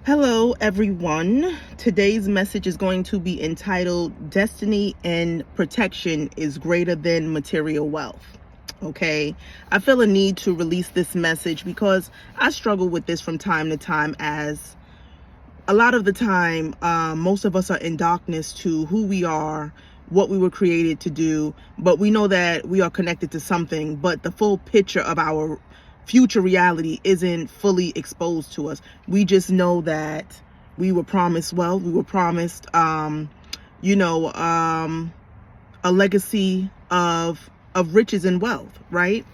Hello, everyone. Today's message is going to be entitled Destiny and Protection is Greater Than Material Wealth. Okay, I feel a need to release this message because I struggle with this from time to time, as a lot of the time, most of us are in darkness to who we are, what we were created to do, but we know that we are connected to something, but the full picture of our future reality isn't fully exposed to us. We just know that we were promised wealth. We were promised, a legacy of riches and wealth, right?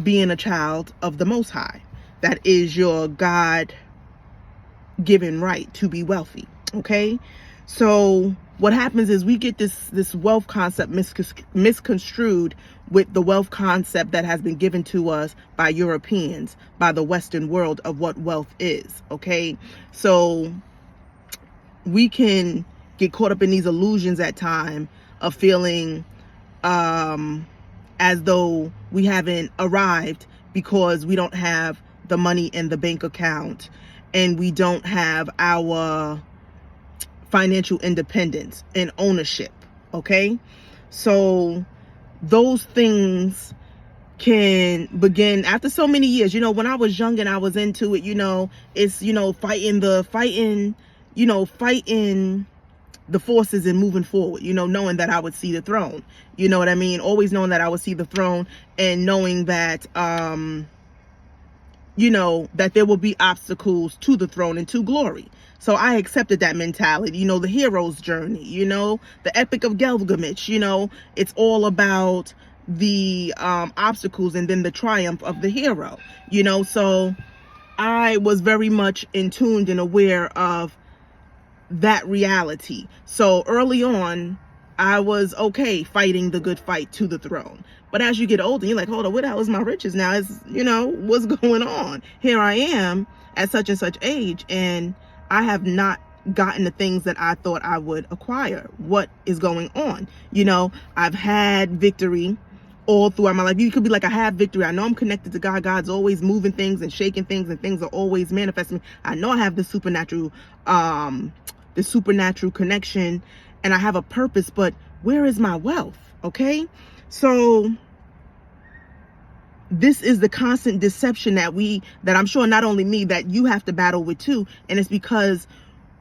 Being a child of the Most High. That is your God given right to be wealthy. Okay, so what happens is we get this wealth concept misconstrued with the wealth concept that has been given to us by Europeans, by the Western world, of what wealth is. Okay, so we can get caught up in these illusions at time of feeling as though we haven't arrived because we don't have the money in the bank account and we don't have our financial independence and ownership. Okay, so those things can begin after so many years. When I was young and I was into it, it's fighting the forces and moving forward, knowing that I would see the throne. You know what I mean? Always knowing that I would see the throne, and knowing that that there will be obstacles to the throne and to glory. So I accepted that mentality, the hero's journey, the Epic of Gilgamesh. It's all about the obstacles and then the triumph of the hero. So I was very much in tuned and aware of that reality. So early on, I was okay fighting the good fight to the throne. But as you get older, you're like, hold on, what the hell is my riches now? What's going on? Here I am at such and such age, and I have not gotten the things that I thought I would acquire. What is going on? I've had victory all throughout my life. You could be like, I have victory. I know I'm connected to God. God's always moving things and shaking things, and things are always manifesting. I know I have the supernatural connection, and I have a purpose, but where is my wealth? Okay, so this is the constant deception that I'm sure not only me, that you have to battle with too. And it's because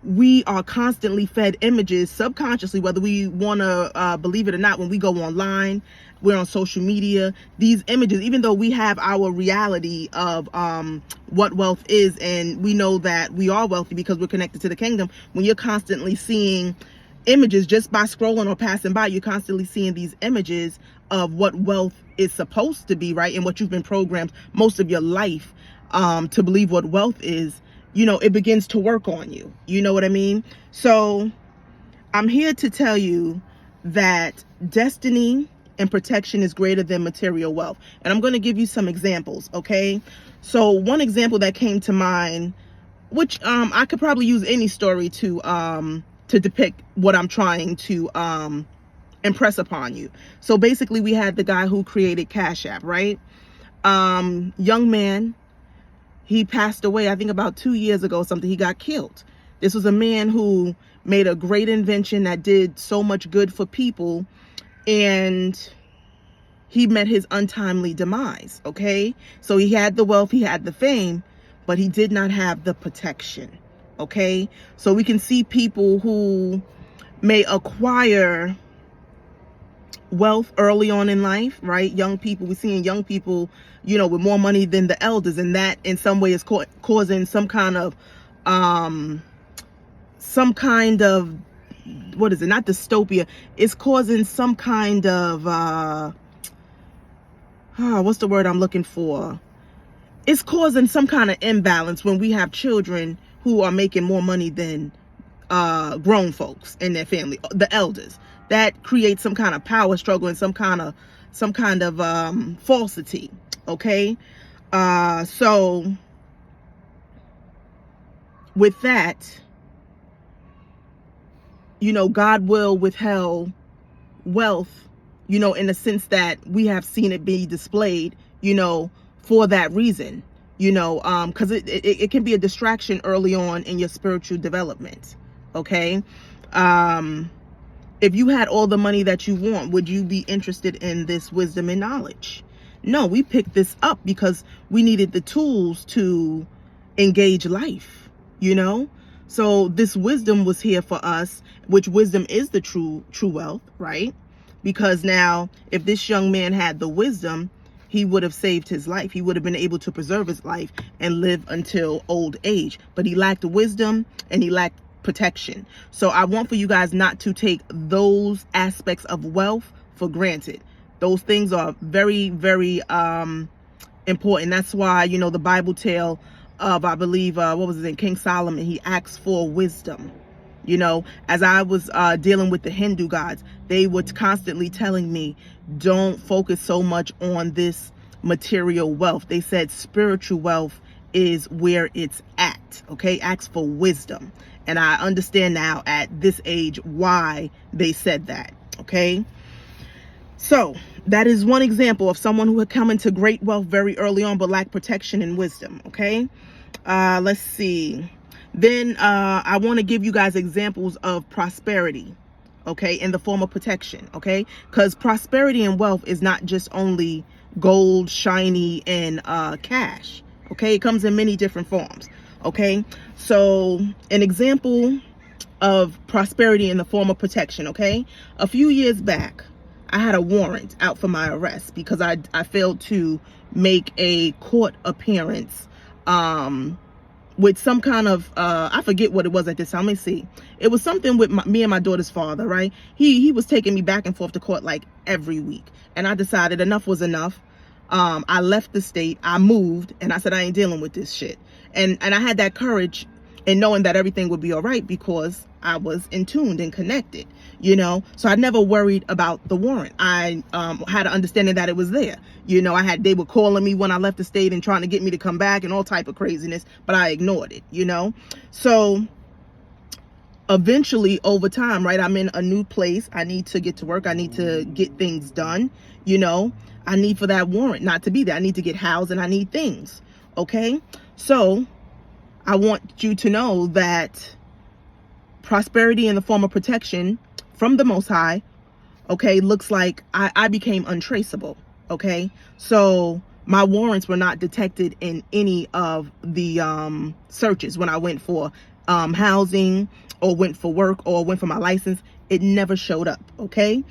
we are constantly fed images subconsciously, whether we want to believe it or not. When we go online, we're on social media, these images, even though we have our reality of what wealth is, and we know that we are wealthy because we're connected to the kingdom, when you're constantly seeing images just by scrolling or passing by, you're constantly seeing these images of what wealth is supposed to be, right? And what you've been programmed most of your life to believe what wealth is, it begins to work on you. You know what I mean? So I'm here to tell you that destiny and protection is greater than material wealth. And I'm going to give you some examples. Okay. So one example that came to mind, which I could probably use any story to depict what I'm trying to impress upon you. So basically, we had the guy who created Cash App, right? Young man, he passed away, I think about 2 years ago or something. He got killed. This was a man who made a great invention that did so much good for people, and he met his untimely demise. Okay, so he had the wealth, he had the fame, but he did not have the protection. Okay, so we can see people who may acquire wealth early on in life, right? Young people, we're seeing young people, with more money than the elders, and that in some way is causing some kind of what is it? Not dystopia. It's causing some kind of what's the word I'm looking for? It's causing some kind of imbalance when we have children who are making more money than grown folks in their family, the elders. That creates some kind of power struggle and some kind of falsity. Okay, so with that, God will withhold wealth, in the sense that we have seen it be displayed, for that reason. because it can be a distraction early on in your spiritual development. Okay. If you had all the money that you want, would you be interested in this wisdom and knowledge? No, we picked this up because we needed the tools to engage life, So this wisdom was here for us, which wisdom is the true wealth, right? Because now if this young man had the wisdom, he would have saved his life. He would have been able to preserve his life and live until old age. But he lacked wisdom and he lacked protection. So I want for you guys not to take those aspects of wealth for granted. Those things are very, very important. That's why, the Bible tale of, I believe, what was it, King Solomon, he asked for wisdom. As I was dealing with the Hindu gods, they were constantly telling me, don't focus so much on this material wealth. They said spiritual wealth is where it's at. Okay, ask for wisdom. And I understand now at this age why they said that. Okay. So that is one example of someone who had come into great wealth very early on, but lacked protection and wisdom. Okay. Let's see. Then I want to give you guys examples of prosperity, okay, in the form of protection, okay? Because prosperity and wealth is not just only gold, shiny, and cash, okay? It comes in many different forms, okay? So an example of prosperity in the form of protection, okay? A few years back, I had a warrant out for my arrest because I failed to make a court appearance with some kind of, I forget what it was at this time. Let me see. It was something with me and my daughter's father, right? He was taking me back and forth to court like every week. And I decided enough was enough. I left the state, I moved, and I said, I ain't dealing with this shit. And I had that courage in knowing that everything would be all right because I was in tuned and connected, so I never worried about the warrant. I had an understanding that it was there. They were calling me when I left the state and trying to get me to come back and all type of craziness, but I ignored it, So eventually over time, right, I'm in a new place. I need to get to work. I need to get things done. I need for that warrant not to be there. I need to get housed and I need things. Okay. So I want you to know that prosperity in the form of protection from the Most High, okay, looks like I became untraceable, okay? So my warrants were not detected in any of the searches when I went for housing or went for work or went for my license. It never showed up, okay?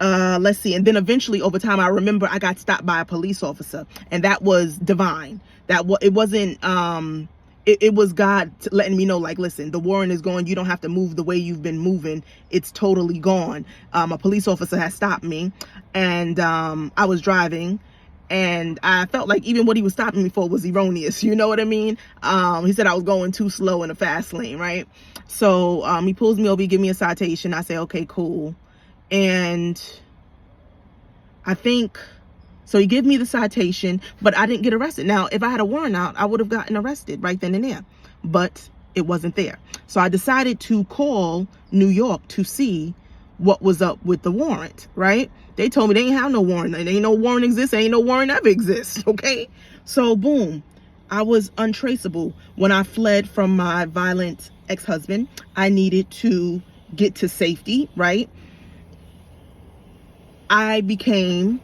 Let's see. And then eventually over time, I remember I got stopped by a police officer, and that was divine. It wasn't, it was God letting me know, like, listen, the warrant is gone. You don't have to move the way you've been moving. It's totally gone. A police officer had stopped me, and I was driving, and I felt like even what he was stopping me for was erroneous. You know what I mean? He said I was going too slow in a fast lane, right? So he pulls me over, he gives me a citation. I say, okay, cool. And I think, so he gave me the citation, but I didn't get arrested. Now, if I had a warrant out, I would have gotten arrested right then and there, but it wasn't there. So I decided to call New York to see what was up with the warrant, right? They told me they ain't have no warrant. There ain't no warrant exists. Ain't no warrant ever exists, okay? So boom, I was untraceable. When I fled from my violent ex-husband, I needed to get to safety, right? I became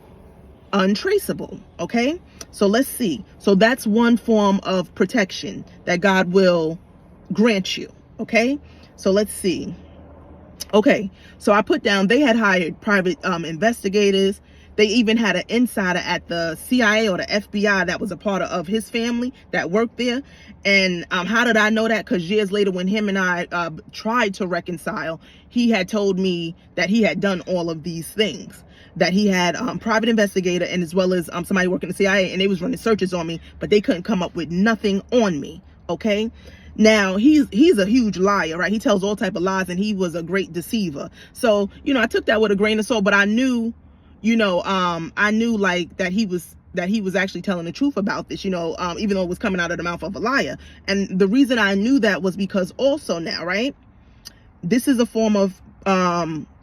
untraceable, okay? So let's see. So that's one form of protection that God will grant you, okay? So let's see. Okay, so I put down, they had hired private investigators. They even had an insider at the CIA or the FBI that was a part of his family that worked there. And how did I know that? Because years later, when him and I tried to reconcile, he had told me that he had done all of these things, that he had private investigator and as well as somebody working the CIA, and they was running searches on me, but they couldn't come up with nothing on me, okay? Now, he's a huge liar, right? He tells all type of lies, and he was a great deceiver. So, I took that with a grain of salt, but I knew, I knew like that he was actually telling the truth about this, even though it was coming out of the mouth of a liar. And the reason I knew that was because also now, right, this is a form of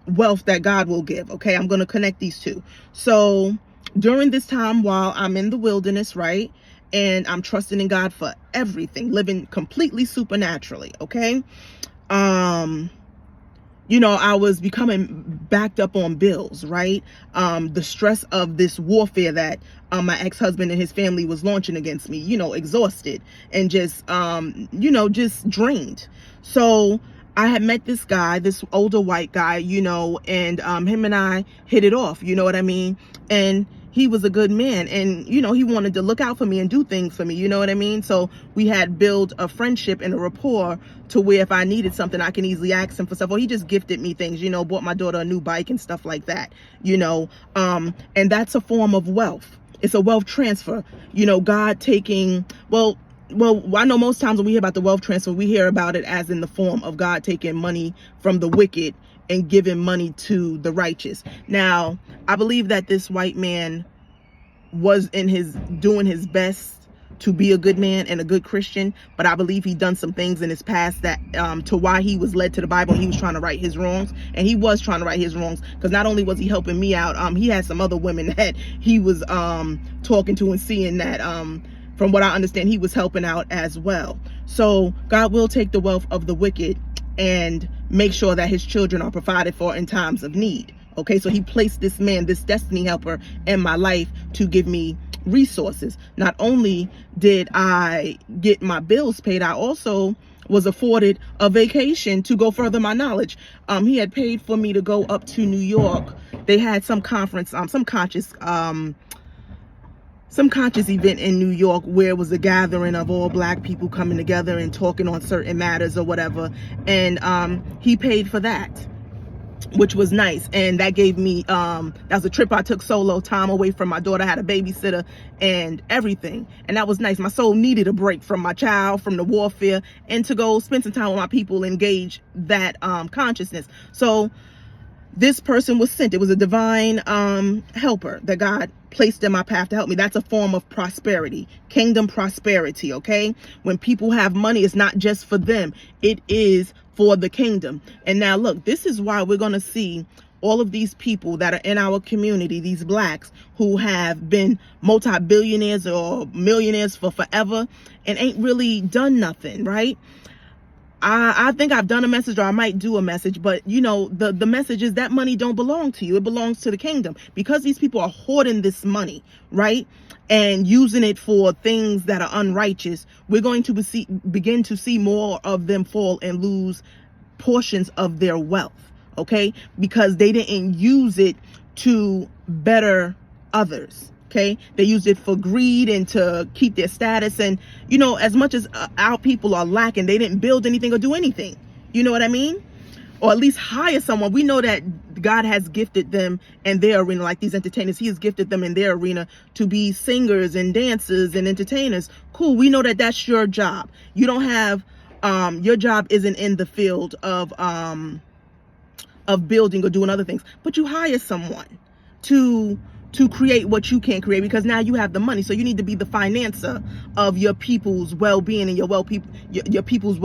wealth that God will give, okay? I'm going to connect these two. So during this time while I'm in the wilderness, right, and I'm trusting in God for everything, living completely supernaturally. Okay. I was becoming backed up on bills, right? The stress of this warfare that my ex-husband and his family was launching against me, exhausted and just, just drained. So I had met this guy, this older white guy, and him and I hit it off, you know what I mean? And he was a good man, and he wanted to look out for me and do things for me, you know what I mean? So we had built a friendship and a rapport to where if I needed something, I can easily ask him for stuff. Or he just gifted me things, bought my daughter a new bike and stuff like that, and that's a form of wealth. It's a wealth transfer, God taking, well, I know most times when we hear about the wealth transfer, we hear about it as in the form of God taking money from the wicked and giving money to the righteous. Now, I believe that this white man was doing his best to be a good man and a good Christian, but I believe he done some things in his past that to why he was led to the Bible. He was trying to right his wrongs, and he was trying to right his wrongs, because not only was he helping me out, he had some other women that he was talking to and seeing that from what I understand, he was helping out as well. So God will take the wealth of the wicked and make sure that his children are provided for in times of need. Okay, so he placed this man, this destiny helper in my life to give me resources. Not only did I get my bills paid, I also was afforded a vacation to go further my knowledge. He had paid for me to go up to New York. They had some conference, some conscious event in New York where it was a gathering of all black people coming together and talking on certain matters or whatever. And he paid for that, which was nice. And that gave me, that was a trip I took solo, time away from my daughter, had a babysitter and everything. And that was nice. My soul needed a break from my child, from the warfare, and to go spend some time with my people, engage that consciousness. So this person was sent. It was a divine helper that God placed in my path to help me. That's a form of prosperity, kingdom prosperity, okay? When people have money, it's not just for them. It is for the kingdom. And now look, this is why we're going to see all of these people that are in our community, these blacks who have been multi-billionaires or millionaires for forever and ain't really done nothing, right? I think I've done a message, or I might do a message, but the message is that money don't belong to you. It belongs to the kingdom, because these people are hoarding this money, right? And using it for things that are unrighteous. We're going to begin to see more of them fall and lose portions of their wealth, okay? Because they didn't use it to better others. Okay, they used it for greed and to keep their status. And, as much as our people are lacking, they didn't build anything or do anything. You know what I mean? Or at least hire someone. We know that God has gifted them in their arena, like these entertainers. He has gifted them in their arena to be singers and dancers and entertainers. Cool. We know that that's your job. You don't have, your job isn't in the field of building or doing other things, but you hire someone to create what you can't create, because now you have the money. So you need to be the financer of your people's well-being and your people's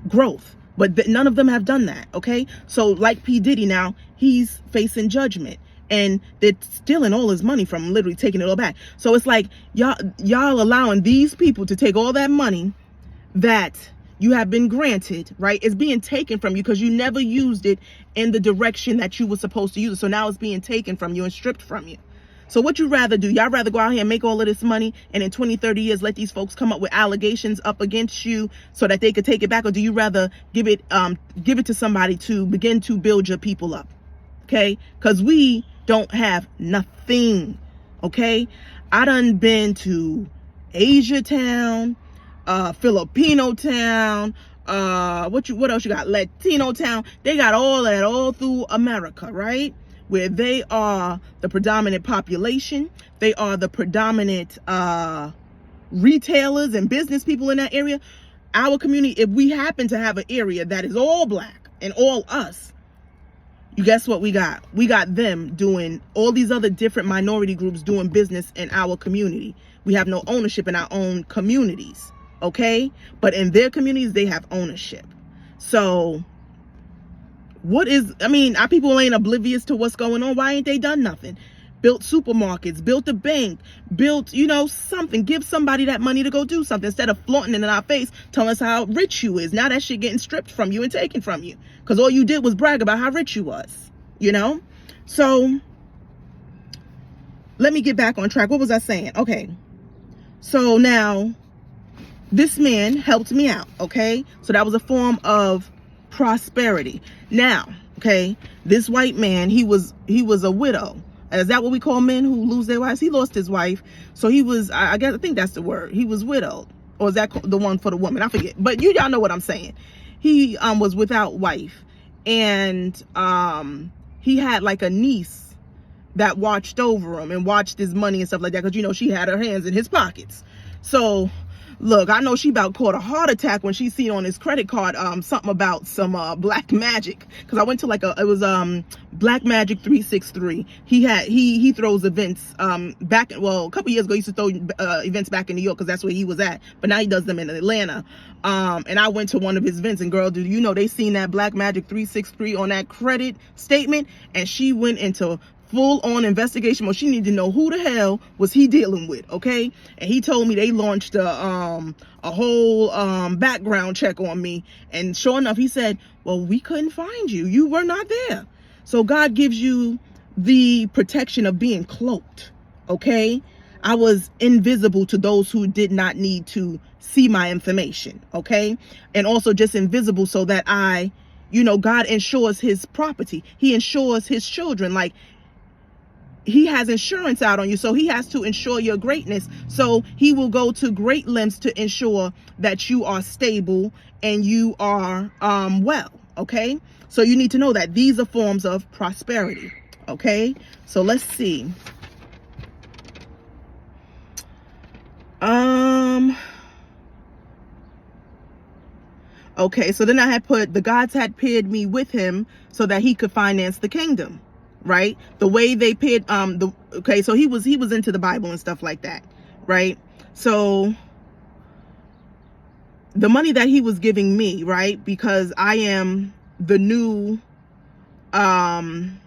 growth. But none of them have done that. Okay, so like P. Diddy, now he's facing judgment, and they're stealing all his money from him, literally taking it all back. So it's like y'all allowing these people to take all that money that you have been granted, right? It's being taken from you because you never used it in the direction that you were supposed to use it. So now it's being taken from you and stripped from you. So what you rather do? Y'all rather go out here and make all of this money and in 20, 30 years let these folks come up with allegations up against you so that they could take it back? Or do you rather give it to somebody to begin to build your people up? Okay? Because we don't have nothing. Okay? I done been to Asia Town, Filipino town, what else you got? Latino town. They got all that all through America, right? Where they are the predominant population. They are the predominant retailers and business people in that area. Our community, if we happen to have an area that is all black and all us, you guess what we got? We got them doing, all these other different minority groups doing business in our community. We have no ownership in our own communities. Okay, but in their communities they have ownership. So our people ain't oblivious to what's going on. Why ain't they done nothing? built supermarkets, built a bank, built, you know, something. Give somebody that money to go do something instead of flaunting it in our face, telling us how rich you is. Now that shit getting stripped from you and taken from you because all you did was brag about how rich you was, you know? So let me get back on track. What was I saying? Okay. So now this man helped me out. Okay. So that was a form of prosperity. Now, okay, this white man, he was a widow. Is that what we call men who lose their wives? He lost his wife. So he was, I think that's the word. He was widowed. Or is that the one for the woman? I forget. But y'all know what I'm saying. He was without wife. And he had like a niece that watched over him and watched his money and stuff like that. Because, you know, she had her hands in his pockets. So look, I know she about caught a heart attack when she seen on his credit card something about some black magic, because I went to like it was Black Magic 363. He throws events a couple years ago he used to throw events back in New York because that's where he was at, but now he does them in Atlanta. And I went to one of his events, and girl, do you know they seen that Black Magic 363 on that credit statement, and she went into full-on investigation mode. She needed to know who the hell was he dealing with, okay? And he told me they launched a whole background check on me, and sure enough, he said, well, we couldn't find you. You were not there. So God gives you the protection of being cloaked, okay? I was invisible to those who did not need to see my information, okay? And also just invisible so that God insures his property. He insures his children. Like, he has insurance out on you, so he has to ensure your greatness. So he will go to great lengths to ensure that you are stable and you are well, okay? So you need to know that these are forms of prosperity, okay? So let's see. Okay, so then I had put, the gods had paired me with him so that he could finance the kingdom. Right? The way they paid, so he was into the Bible and stuff like that, right? So the money that he was giving me, right? Because I am the new one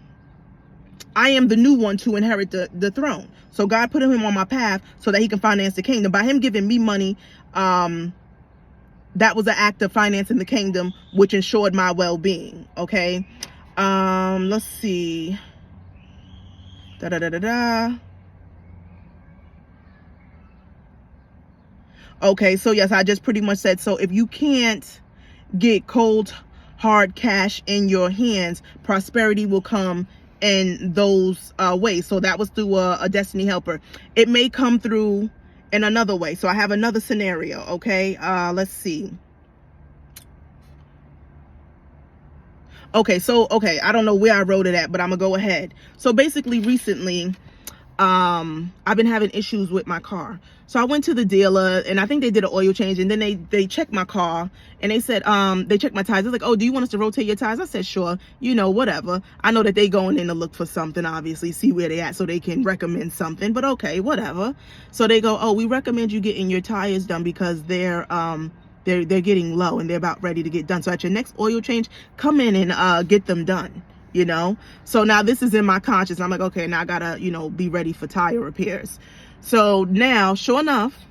to inherit the throne. So God put him on my path so that he can finance the kingdom. By him giving me money, that was an act of financing the kingdom, which ensured my well-being, okay? Let's see. Okay, so yes, I just pretty much said, so if you can't get cold, hard cash in your hands, prosperity will come in those ways. So that was through a destiny helper. It may come through in another way. So I have another scenario, okay? Let's see. Okay, I don't know where I wrote it at, but I'm gonna go ahead. So basically recently, I've been having issues with my car. So I went to the dealer, and I think they did an oil change, and then they checked my car, and they said, they checked my tires. They're like, oh, do you want us to rotate your tires? I said, sure, whatever. I know that they going in to look for something, obviously, see where they at so they can recommend something, but okay, whatever. So they go, oh, we recommend you getting your tires done because they're getting low and they're about ready to get done. So at your next oil change, come in and get them done, So now this is in my conscience. I'm like, okay, now I gotta, be ready for tire repairs. So now, sure enough,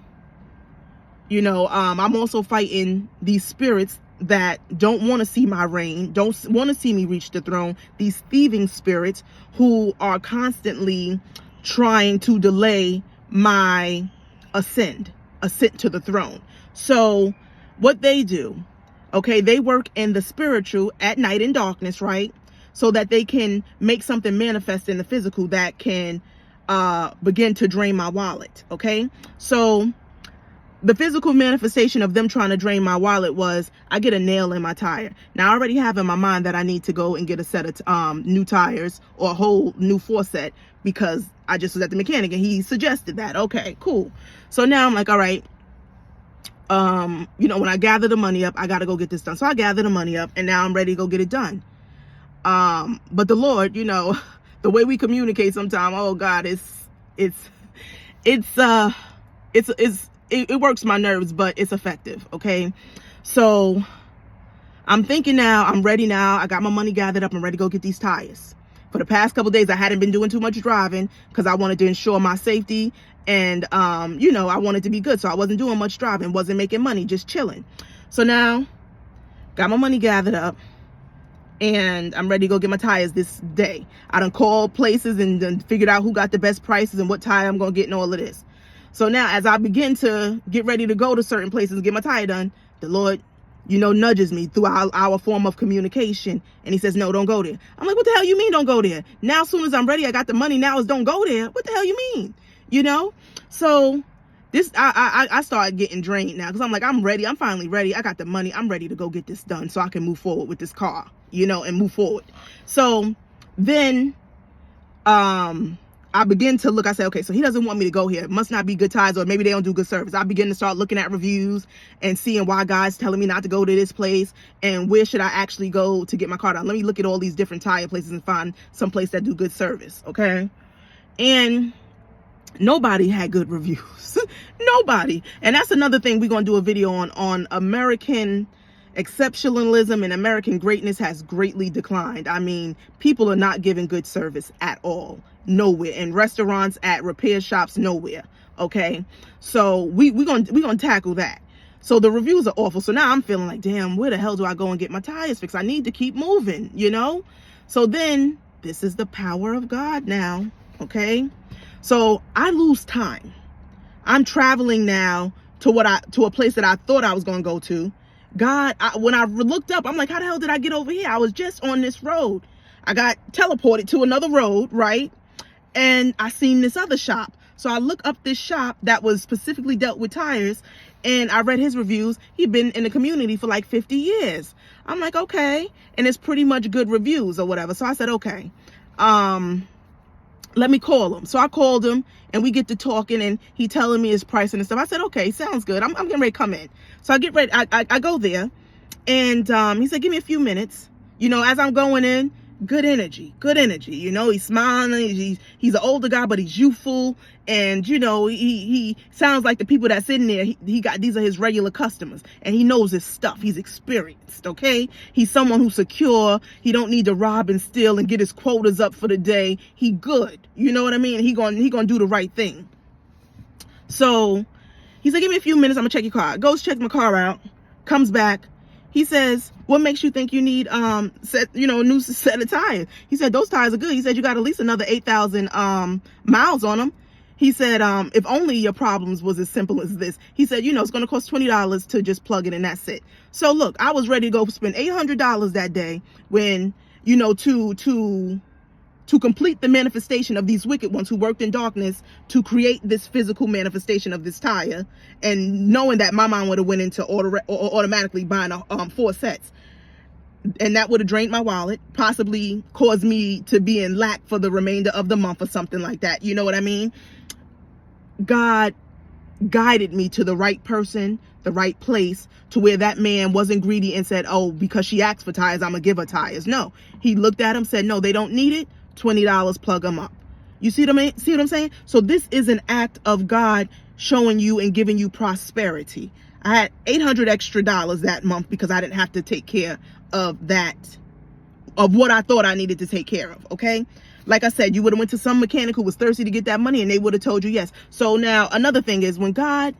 I'm also fighting these spirits that don't want to see my reign, don't want to see me reach the throne. These thieving spirits who are constantly trying to delay my ascent to the throne. So what they do, okay, they work in the spiritual at night in darkness, right? So that they can make something manifest in the physical that can begin to drain my wallet, okay? So the physical manifestation of them trying to drain my wallet was I get a nail in my tire. Now I already have in my mind that I need to go and get a set of new tires or a whole new set because I just was at the mechanic and he suggested that. Okay, cool. So now I'm like, all right, when I gather the money up, I got to go get this done. So I gather the money up and now I'm ready to go get it done. But the Lord, the way we communicate sometimes, oh God, it works my nerves, but it's effective. Okay. So I'm thinking now, I'm ready now. I got my money gathered up. I'm ready to go get these tires. For the past couple days, I hadn't been doing too much driving because I wanted to ensure my safety, and you know, I wanted to be good, so I wasn't doing much driving, wasn't making money, just chilling. So now got my money gathered up and I'm ready to go get my tires this day. I done called places and done figured out who got the best prices and what tire I'm gonna get and all of this. So now as I begin to get ready to go to certain places and get my tire done, the Lord, you know, nudges me through our form of communication, and he says, no, don't go there. I'm like, what the hell you mean don't go there? Now as soon as I'm ready, I got the money, now it's don't go there. What the hell you mean? You know? So this, I started getting drained now because I'm like, I'm ready. I'm finally ready. I got the money. I'm ready to go get this done so I can move forward with this car, you know, and move forward. So then I begin to look. I say, okay, so he doesn't want me to go here. It must not be good tires, or maybe they don't do good service. I begin to start looking at reviews and seeing why God's telling me not to go to this place and where should I actually go to get my car done. Let me look at all these different tire places and find some place that do good service, okay? And nobody had good reviews. Nobody. And that's another thing we're going to do a video on American exceptionalism, and American greatness has greatly declined. I mean, people are not giving good service at all. Nowhere. In restaurants, at repair shops, nowhere. Okay? So we're gonna tackle that. So the reviews are awful. So now I'm feeling like, damn, where the hell do I go and get my tires fixed? I need to keep moving, you know? So then this is the power of God now. Okay? So I lose time. I'm traveling now to a place that I thought I was going to go to. God, when I looked up, I'm like, how the hell did I get over here? I was just on this road. I got teleported to another road, right? And I seen this other shop. So I look up this shop that was specifically dealt with tires, and I read his reviews. He'd been in the community for like 50 years. I'm like, okay. And it's pretty much good reviews or whatever. So I said, okay, let me call him. So I called him and we get to talking, and he telling me his pricing and stuff. I said, okay, sounds good. I'm getting ready to come in. So I get ready. I go there, and he said, give me a few minutes. You know, as I'm going in, good energy. You know, he's smiling. He's an older guy, but he's youthful. And, you know, he sounds like the people that's in there. These are his regular customers, and he knows his stuff. He's experienced. Okay. He's someone who's secure. He don't need to rob and steal and get his quotas up for the day. He good. You know what I mean? He gonna do the right thing. So he said, give me a few minutes. I'm gonna check your car. Goes check my car out, comes back. He says, what makes you think you need a new set of tires? He said, those tires are good. He said, you got at least another 8,000 miles on them. He said, if only your problems was as simple as this. He said, you know, it's going to cost $20 to just plug it, and that's it. So look, I was ready to go spend $800 that day when, you know, to complete the manifestation of these wicked ones who worked in darkness to create this physical manifestation of this tire, and knowing that my mind would have went into automatically buying 4 sets. And that would have drained my wallet, possibly caused me to be in lack for the remainder of the month or something like that. You know what I mean? God guided me to the right person, the right place, to where that man wasn't greedy and said, oh, because she asked for tires, I'm gonna give her tires. No, he looked at him, said, no, they don't need it. $20, plug them up. You see what I'm saying? So this is an act of God showing you and giving you prosperity. I had $800 extra that month because I didn't have to take care of what I thought I needed to take care of. Okay. Like I said, you would have went to some mechanic who was thirsty to get that money, and they would have told you yes. So now another thing is, when God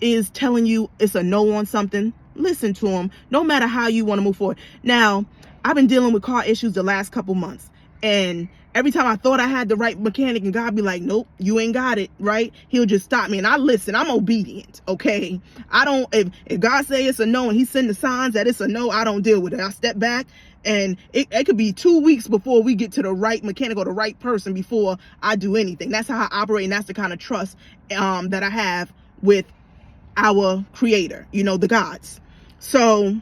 is telling you it's a no on something, listen to him, no matter how you want to move forward. Now, I've been dealing with car issues the last couple months, and every time I thought I had the right mechanic and God be like, nope, you ain't got it, right? He'll just stop me, and I listen. I'm obedient, okay? I don't, if God say it's a no and he send the signs that it's a no, I don't deal with it. I step back, and it could be 2 weeks before we get to the right mechanic or the right person before I do anything. That's how I operate, and that's the kind of trust that I have with our creator, you know, the gods. So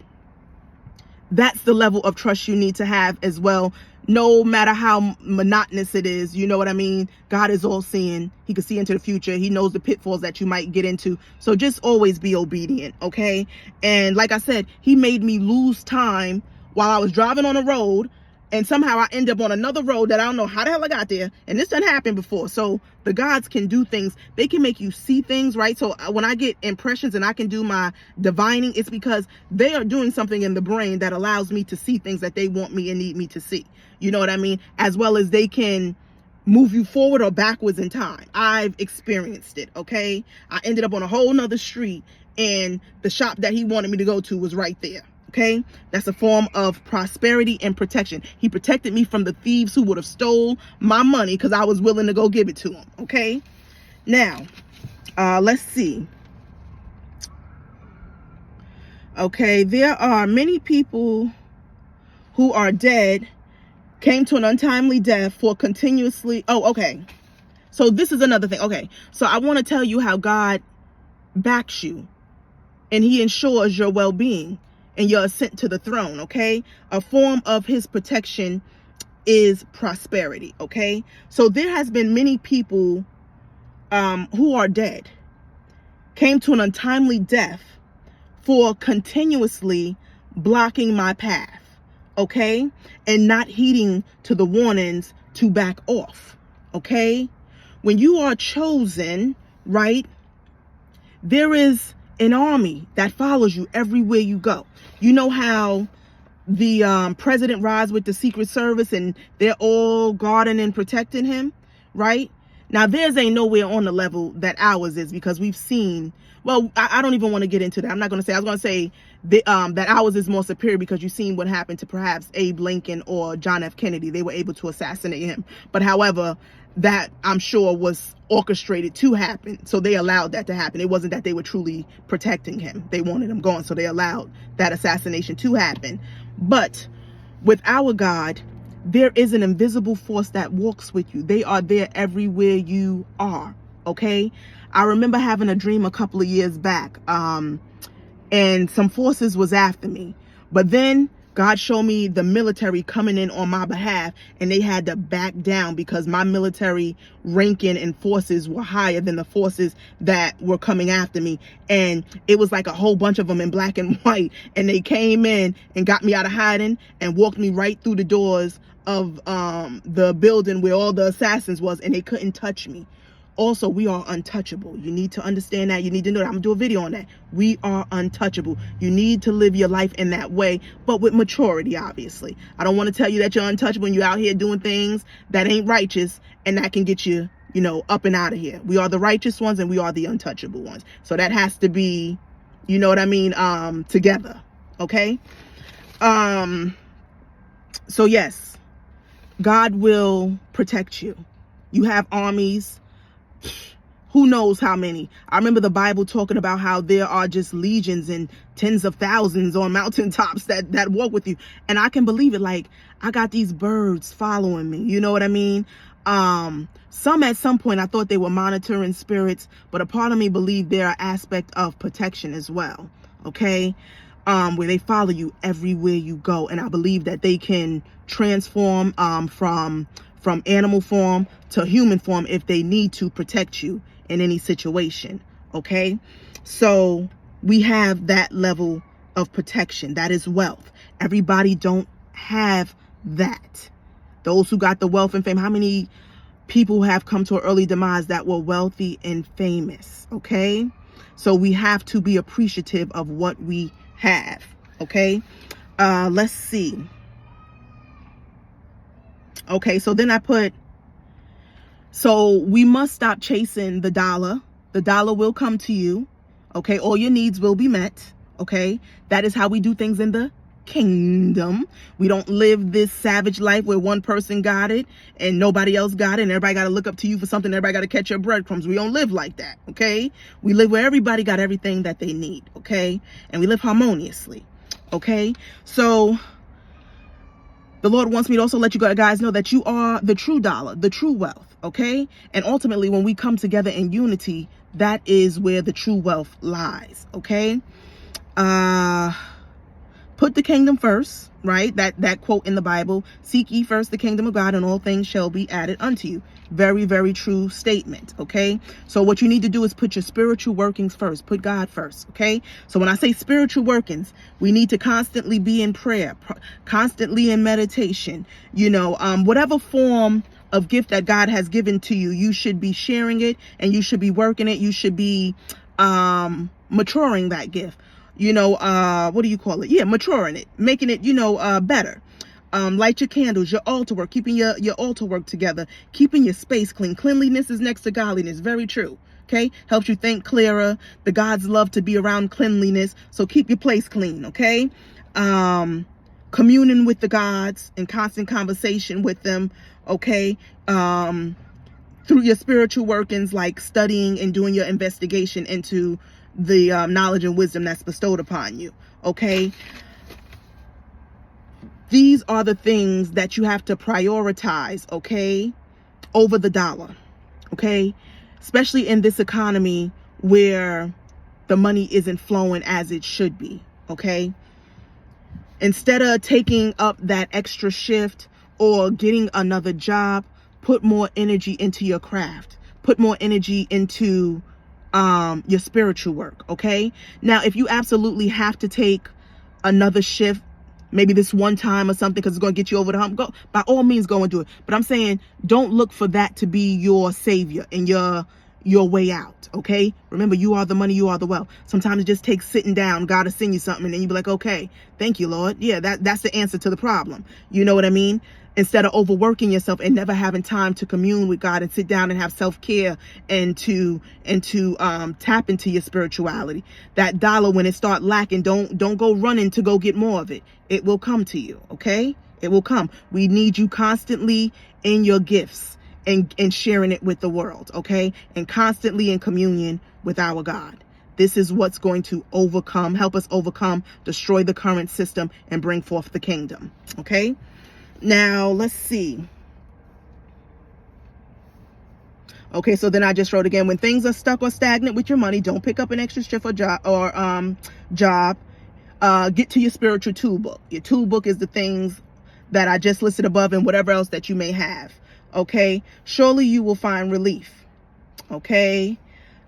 that's the level of trust you need to have as well. No matter how monotonous it is, you know what I mean? God is all seeing. He can see into the future. He knows the pitfalls that you might get into. So just always be obedient, okay? And like I said, he made me lose time while I was driving on the road, and somehow I end up on another road that I don't know how the hell I got there. And this done happened before. So the gods can do things. They can make you see things, right? So when I get impressions and I can do my divining, it's because they are doing something in the brain that allows me to see things that they want me and need me to see. You know what I mean? As well as they can move you forward or backwards in time. I've experienced it, okay? I ended up on a whole nother street, and the shop that he wanted me to go to was right there. Okay, that's a form of prosperity and protection. He protected me from the thieves who would have stole my money because I was willing to go give it to him. Okay, now let's see. Okay, there are many people who are dead, came to an untimely death for continuously. Oh, okay. So this is another thing. Okay, so I want to tell you how God backs you and he ensures your well-being and your ascent to the throne. Okay, a form of his protection is prosperity. Okay, so there has been many people who are dead, came to an untimely death for continuously blocking my path, okay, and not heeding to the warnings to back off. Okay, when you are chosen, right, there is an army that follows you everywhere you go. You know how the president rides with the Secret Service and they're all guarding and protecting him, right? Now, theirs ain't nowhere on the level that ours is, because we've seen, well, I don't even want to get into that. I'm not going to say, I was going to say that ours is more superior because you've seen what happened to perhaps Abe Lincoln or John F. Kennedy. They were able to assassinate him. But however, that I'm sure was orchestrated to happen. So they allowed that to happen. It wasn't that they were truly protecting him. They wanted him gone. So they allowed that assassination to happen. But with our God, there is an invisible force that walks with you. They are there everywhere you are. Okay. I remember having a dream a couple of years back, and some forces was after me, but then God showed me the military coming in on my behalf, and they had to back down because my military ranking and forces were higher than the forces that were coming after me. And it was like a whole bunch of them in black and white, and they came in and got me out of hiding and walked me right through the doors of the building where all the assassins was, and they couldn't touch me. Also, we are untouchable. You need to understand that. You need to know that. I'm gonna do a video on that. We are untouchable. You need to live your life in that way, but with maturity, obviously. I don't want to tell you that you're untouchable when you're out here doing things that ain't righteous, and that can get you, you know, up and out of here. We are the righteous ones and we are the untouchable ones. So that has to be, you know what I mean, together. Okay? So yes, God will protect you. You have armies. Who knows how many? I remember the Bible talking about how there are just legions and tens of thousands on mountaintops that walk with you. And I can believe it. Like, I got these birds following me. You know what I mean? Some at some point I thought they were monitoring spirits, but a part of me believed they're an aspect of protection as well. Okay? Where they follow you everywhere you go. And I believe that they can transform from animal form to human form if they need to protect you in any situation. Okay, so we have that level of protection. That is wealth. Everybody don't have that. Those who got the wealth and fame, how many people have come to an early demise that were wealthy and famous? Okay, so we have to be appreciative of what we have. Okay, let's see. Okay, so then I put, so we must stop chasing the dollar. The dollar will come to you. Okay, all your needs will be met. Okay, that is how we do things in the kingdom. We don't live this savage life where one person got it and nobody else got it, and everybody got to look up to you for something. Everybody got to catch your breadcrumbs. We don't live like that. Okay, we live where everybody got everything that they need. Okay, and we live harmoniously. Okay, so the Lord wants me to also let you guys know that you are the true dollar, the true wealth, okay? And ultimately, when we come together in unity, that is where the true wealth lies, okay? Put put the kingdom first, right? That quote in the Bible, seek ye first the kingdom of God and all things shall be added unto you. Very, very true statement, okay? So what you need to do is put your spiritual workings first. Put God first, okay? So when I say spiritual workings, we need to constantly be in prayer, constantly in meditation, whatever form of gift that God has given to you, you should be sharing it and you should be working it. You should be maturing that gift. What do you call it? Yeah, maturing it, making it, better. Light your candles, your altar work, keeping your altar work together, keeping your space clean. Cleanliness is next to godliness. Very true. Okay. Helps you think clearer. The gods love to be around cleanliness. So keep your place clean. Okay. Communing with the gods, in constant conversation with them. Okay. Through your spiritual workings, like studying and doing your investigation into the knowledge and wisdom that's bestowed upon you. Okay. These are the things that you have to prioritize, okay, over the dollar, okay, especially in this economy where the money isn't flowing as it should be, okay. Instead of taking up that extra shift or getting another job, put more energy into your craft, put more energy into your spiritual work, okay. Now, if you absolutely have to take another shift, maybe this one time or something, because it's going to get you over the hump, go, by all means, go and do it. But I'm saying, don't look for that to be your savior and your way out. Okay. Remember, you are the money, you are the wealth. Sometimes it just takes sitting down. God will send you something and then you be like, okay, thank you, Lord. Yeah, that's the answer to the problem. You know what I mean? Instead of overworking yourself and never having time to commune with God and sit down and have self-care and to tap into your spirituality. That dollar, when it start lacking, don't go running to go get more of it. It will come to you, okay? It will come. We need you constantly in your gifts and sharing it with the world, okay? And constantly in communion with our God. This is what's going to help us overcome, destroy the current system, and bring forth the kingdom, okay? Now, let's see. Okay, so then I just wrote again, when things are stuck or stagnant with your money, don't pick up an extra shift or job. Get to your spiritual tool book. Your tool book is the things that I just listed above and whatever else that you may have. Okay, surely you will find relief. Okay.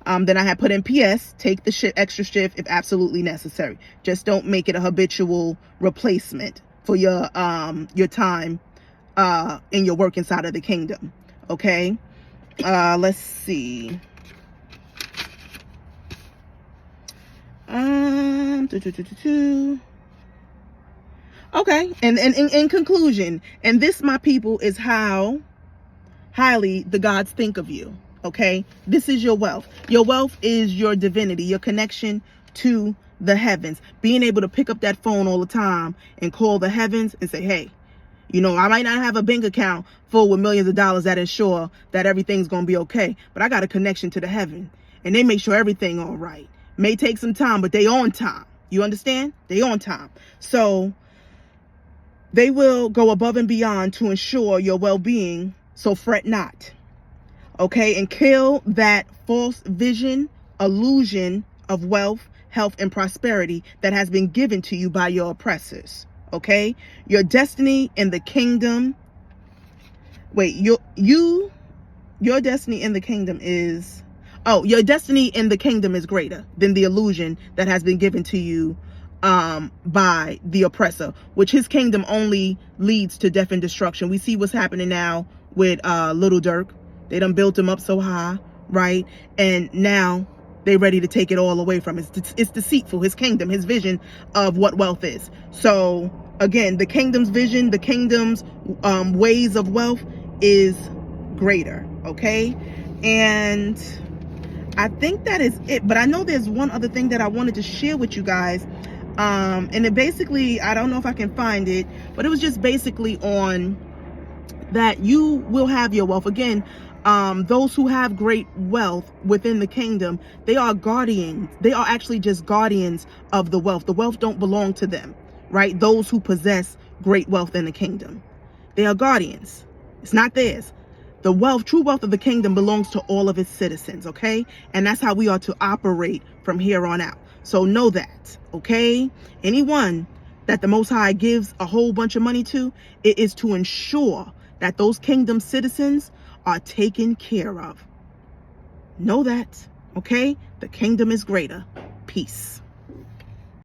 Then I had put in PS, take the extra shift if absolutely necessary. Just don't make it a habitual replacement for your time in your work inside of the kingdom. Okay. Let's see. Okay. And in conclusion, and this, my people, is how highly the gods think of you. Okay. This is your wealth. Your wealth is your divinity, your connection to the heavens, being able to pick up that phone all the time and call the heavens and say, hey, I might not have a bank account full with millions of dollars that ensure that everything's going to be okay, but I got a connection to the heaven and they make sure everything all right. May take some time, but they on time. You understand? They on time. So they will go above and beyond to ensure your well-being. So fret not. Okay. And kill that false vision, illusion of wealth, health, and prosperity that has been given to you by your oppressors. Okay. Your destiny in the kingdom. Wait, your destiny in the kingdom is, your destiny in the kingdom is greater than the illusion that has been given to you by the oppressor, which his kingdom only leads to death and destruction. We see what's happening now with Little Dirk. They done built him up so high, right? And now they ready to take it all away from him. It's deceitful, his kingdom, his vision of what wealth is. So again, the kingdom's vision, the kingdom's ways of wealth is greater, okay? And I think that is it. But I know there's one other thing that I wanted to share with you guys. And it basically, I don't know if I can find it, but it was just basically on that you will have your wealth. Again, those who have great wealth within the kingdom, they are guardians. They are actually just guardians of the wealth. The wealth don't belong to them, right? Those who possess great wealth in the kingdom, they are guardians. It's not theirs. The wealth, true wealth of the kingdom belongs to all of its citizens, okay? And that's how we are to operate from here on out. So know that, okay? Anyone that the Most High gives a whole bunch of money to, it is to ensure that those kingdom citizens are taken care of. Know that, okay? The kingdom is greater. Peace.